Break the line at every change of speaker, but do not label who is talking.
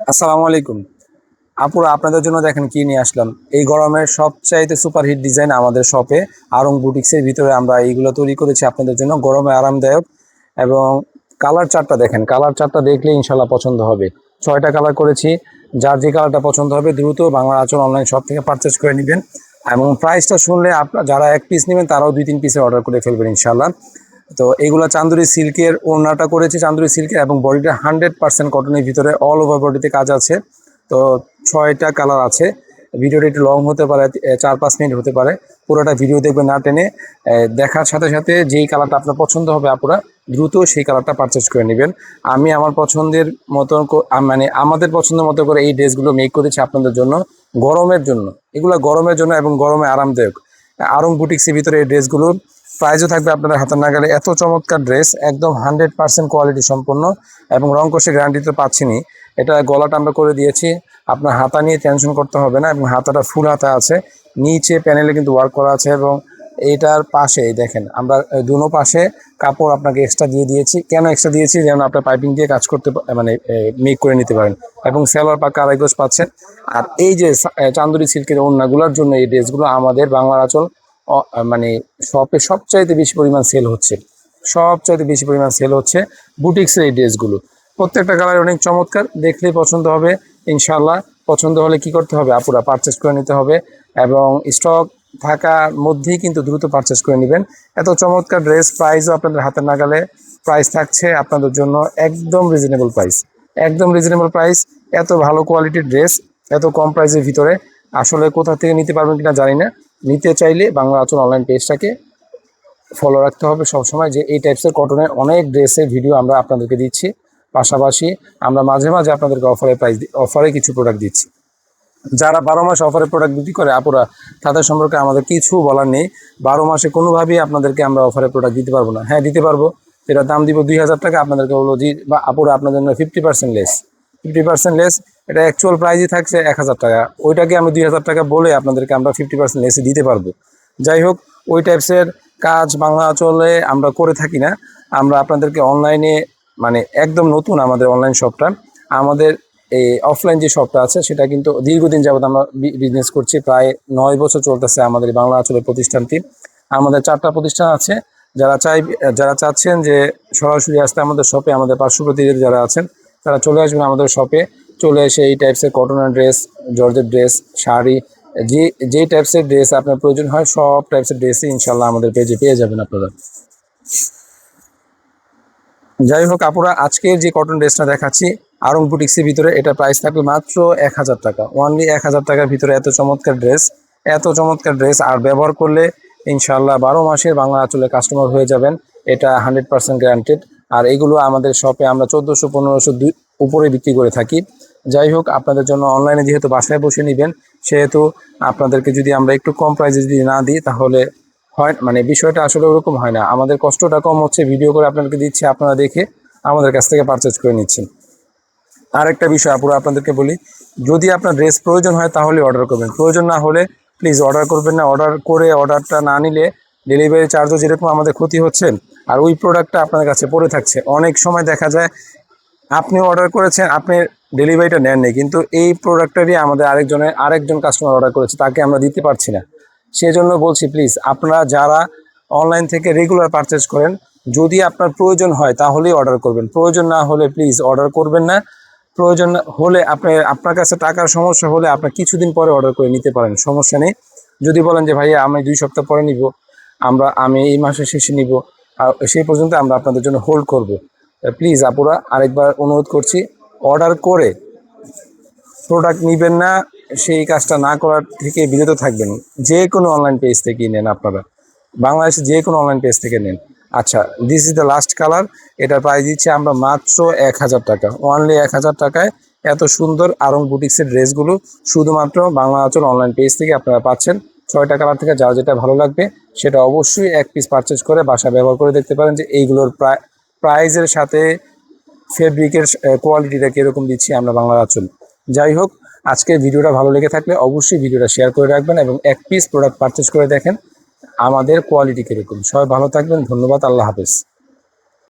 আসসালামু আলাইকুম আপুরা, আপনাদের জন্য দেখেন কি নিয়ে আসলাম। এই গরমের সবচাইতে সুপারহিট ডিজাইন আমাদের শপে আরং বুটিক্সের ভিতরে আমরা এইগুলো তৈরি করেছি আপনাদের জন্য, গরমে আরামদায়ক। এবং কালার চার্টটা দেখেন, কালার চার্টটা দেখলে ইনশাল্লাহ পছন্দ হবে। 6টা কালার করেছি, যার যে কালারটা পছন্দ হবে দ্রুত বাংলা আঁচল অনলাইন শপ থেকে পারচেস করে নেবেন। এবং প্রাইসটা শুনলে আপনার যারা এক পিস নেবেন তারাও 2-3 পিসে অর্ডার করে ফেলবেন ইনশাল্লাহ। তো এইগুলো চান্দুরি সিল্কের, ওড়নাটা করেছি চান্দুরি সিল্কের এবং বডিটা 100% কটনের ভিতরে, অল ওভার বডিতে কাজ আছে। তো 6টা কালার আছে। ভিডিওটা একটু লং হতে পারে, 4-5 মিনিট হতে পারে। পুরোটা ভিডিও দেখবেন না টেনে। দেখার সাথে সাথে যেই কালারটা আপনার পছন্দ হবে আপুরা দ্রুত সেই কালারটা পারচেস করে নেবেন। আমি আমার পছন্দের মতন মানে আমাদের পছন্দের মতো করে এই ড্রেসগুলো মেক করেছি আপনাদের জন্য, গরমের জন্য। এগুলো গরমের জন্য এবং গরমে আরামদায়ক। আরং বুটিক্সের ভিতরে এই ড্রেসগুলোর প্রাইসও থাকবে আপনাদের হাতের নাগালে। এত চমৎকার ড্রেস, একদম 100% কোয়ালিটি সম্পন্ন এবং রং কষে গ্যারান্টি তো পাচ্ছিনি। এটা গলাটা আমরা করে দিয়েছি, আপনার হাতা নিয়ে টেনশন করতে হবে না এবং হাতাটা ফুল হাতা আছে। নিচে প্যানেলে কিন্তু ওয়ার্ক করা আছে এবং এটার পাশে দেখেন আমরা দুনো পাশে কাপড় আপনাকে এক্সট্রা দিয়ে দিয়েছি। কেন এক্সট্রা দিয়েছি? যেন আপনার পাইপিং দিয়ে কাজ করতে মানে মেক করে নিতে পারেন। এবং সেলোয়ার পাক্কা আড়াই গজ পাচ্ছেন। আর এই যে চান্দুরি সিল্কের ওড়নাগুলোর জন্য এই ড্রেসগুলো আমাদের বাংলা আঁচল মানে শপে সবচাইতে বেশি পরিমাণ সেল হচ্ছে, সবচাইতে বেশি পরিমাণ সেল হচ্ছে বুটিক্সের এই ড্রেসগুলো। প্রত্যেকটা কালার অনেক চমৎকার, দেখলেই পছন্দ হবে ইনশাল্লাহ। পছন্দ হলে কি করতে হবে আপুরা? পারচেস করে নিতে হবে এবং স্টক থাকার মধ্যেই কিন্তু দ্রুত পারচেস করে নেবেন। এত চমৎকার ড্রেস, প্রাইসও আপনাদের হাতের নাগালে। প্রাইস থাকছে আপনাদের জন্য একদম রিজনেবল প্রাইস, একদম রিজনেবল প্রাইস। এত ভালো কোয়ালিটির ড্রেস এত কম প্রাইসের ভিতরে আসলে কোথা থেকে নিতে পারবেন কিনা জানি না। নিতে চাইলে বাংলা আঁচল অনলাইন পেজটাকে ফলো রাখতে হবে সবসময়, যে এই টাইপসের কটনের অনেক ড্রেসের ভিডিও আমরা আপনাদেরকে দিচ্ছি। পাশাপাশি আমরা মাঝে মাঝে আপনাদেরকে অফারে কিছু প্রোডাক্ট দিচ্ছি। যারা 12 মাস অফারে প্রোডাক্ট বিক্রি করে আপুরা, তাদের সম্পর্কে আমাদের কিছু বলার নেই। 12 মাসে কোনোভাবেই আপনাদেরকে আমরা অফারে প্রোডাক্ট দিতে পারবো না। হ্যাঁ দিতে পারবো, এটার দাম দিব 2000 টাকা। আপনাদেরকে বলবো যে বা আপুরা আপনাদের জন্য 50% লেস, 50% লেস। এটা অ্যাকচুয়াল প্রাইসই থাকছে 1000 টাকা, ওইটাকে আমি 2000 টাকা বলে আপনাদেরকে আমরা 50% লেসে দিতে পারবো। যাই হোক, ওই টাইপসের কাজ বাংলা আঁচলে আমরা করে থাকি না। আমরা আপনাদেরকে অনলাইনে মানে একদম নতুন আমাদের অনলাইন শপটা। আমাদের এই অফলাইন যে শপটা আছে সেটা কিন্তু দীর্ঘদিন যাবত আমরা বিজনেস করছি, প্রায় 9 বছর চলতেছে আমাদের বাংলা আঁচলের প্রতিষ্ঠানটি। আমাদের 4টা প্রতিষ্ঠান আছে। যারা চাচ্ছেন যে সরাসরি আসতে আমাদের শপে, আমাদের পার্শ্ববর্তী যারা আছেন তারা চলে আসবেন আমাদের শপে। চলে এসে এই টাইপসের কটনের ড্রেস, জর্জের ড্রেস, শাড়ি, যে টাইপসের ড্রেস আপনার প্রয়োজন হয় সব টাইপসের ড্রেসই ইনশাল্লাহ আমাদের পেজে পেয়ে যাবেন আপনারা। যাই হোক আপুরা, আজকের যে কটন ড্রেসটা দেখাচ্ছি আরং বুটিক্সের ভিতরে, এটা প্রাইস থাকবে মাত্র 1000 টাকা, অনলি 1000 টাকার ভিতরে। এত চমৎকার ড্রেস, এত চমৎকার ড্রেস আর ব্যবহার করলে ইনশাল্লাহ 12 মাসের বাংলা আঁচলে কাস্টমার হয়ে যাবেন, এটা 100% গ্যারান্টেড। আর এগুলো আমাদের শপে আমরা 1400-1500 উপরে বিক্রি করে থাকি। যাই হোক, আপনাদের জন্য অনলাইনে যেহেতু বাসায় বসে নেবেন, সেহেতু আপনাদেরকে যদি আমরা একটু কম প্রাইসে যদি না দিই তাহলে হয় মানে বিষয়টা আসলে ওরকম হয় না। আমাদের কষ্টটা কম হচ্ছে, ভিডিও করে আপনাদেরকে দিচ্ছি, আপনারা দেখে আমাদের কাছ থেকে পারচেজ করে নিচ্ছেন। আরেকটা বিষয় আপুরা আপনাদেরকে বলি, যদি আপনার ড্রেস প্রয়োজন হয় তাহলে অর্ডার করবেন, প্রয়োজন না হলে প্লিজ অর্ডার করবেন না। অর্ডার করে অর্ডারটা না নিলে ডেলিভারি চার্জও যেরকম আমাদের ক্ষতি হচ্ছে, আর ওই প্রোডাক্টটা আপনার কাছে পড়ে থাকছে। অনেক সময় দেখা যায় আপনি অর্ডার করেছেন, আপনি ডেলিভারিটা নেননি, কিন্তু এই প্রোডাক্টটারই আমাদের আরেকজন কাস্টমার অর্ডার করেছে, তাকে আমরা দিতে পারছি না। সেজন্য বলছি প্লিজ আপনারা যারা অনলাইন থেকে রেগুলার পারচেজ করেন, যদি আপনার প্রয়োজন হয় তাহলেই অর্ডার করবেন, প্রয়োজন না হলে প্লিজ অর্ডার করবেন না। প্রয়োজন হলে আপনার কাছে টাকার সমস্যা হলে আপনার কিছুদিন পরে অর্ডার করে নিতে পারেন, সমস্যা নেই। যদি বলেন যে ভাইয়া আমি 2 সপ্তাহ পরে নিব, আমি এই মাসের শেষে নিব, সেই পর্যন্ত আমরা আপনাদের জন্য হোল্ড করব। প্লিজ আপুরা আরেকবার অনুরোধ করছি, অর্ডার করে প্রোডাক্ট নেবেন না, সেই কাজটা না করার থেকে বিরত থাকবেন। যে কোনো অনলাইন পেজ থেকে নেন আপনারা, বাংলাদেশে যে কোনো অনলাইন পেজ থেকে নেন। আচ্ছা, this is the last colour. এটার প্রাইস দিচ্ছি আমরা মাত্র 1000 টাকা, অনলি 1000 টাকায় এত সুন্দর আরং বুটিক্সের ড্রেসগুলো শুধুমাত্র বাংলা আঁচল অনলাইন পেজ থেকে আপনারা পাচ্ছেন। 6টা কালার থেকে যার যেটা ভালো লাগবে সেটা অবশ্যই এক পিস পারচেজ করে বাসা ব্যবহার করে দেখতে পারেন যে এইগুলোর প্রাইজের সাথে ফেব্রিকের কোয়ালিটিটা কীরকম দিচ্ছি আমরা বাংলা আঁচল। যাই হোক, আজকের ভিডিওটা ভালো লেগে থাকলে অবশ্যই ভিডিওটা শেয়ার করে রাখবেন এবং এক পিস প্রোডাক্ট পারচেজ করে দেখেন আমাদের কোয়ালিটি কীরকম। সবাই ভালো থাকবেন, ধন্যবাদ, আল্লাহ হাফেজ।